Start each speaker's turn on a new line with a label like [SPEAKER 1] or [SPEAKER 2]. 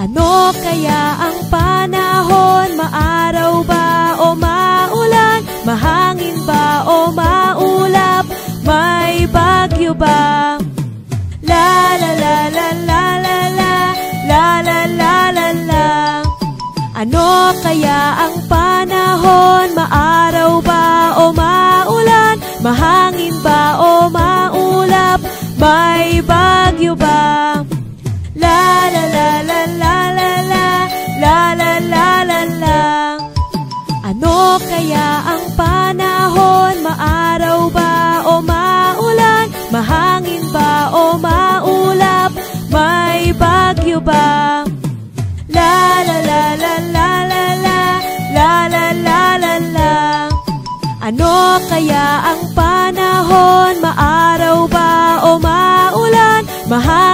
[SPEAKER 1] Ano kaya ang panahon? Maaraw ba o maulan? Mahangin ba o maulap? May bagyo ba? La la la la la la la, la la la la la. Ano kaya ang panahon? Maaraw ba o maulan? Mahangin ba o maulap? May bagyo ba? La la la la la la la, la la la la la. Ano kaya ang panahon? Maaraw ba o maulan? Mahangin ba o maulap? May bagyo ba? La la la la la la la, la la la la la. Ano kaya ang panahon? Maaraw ba o maulan? Mahangin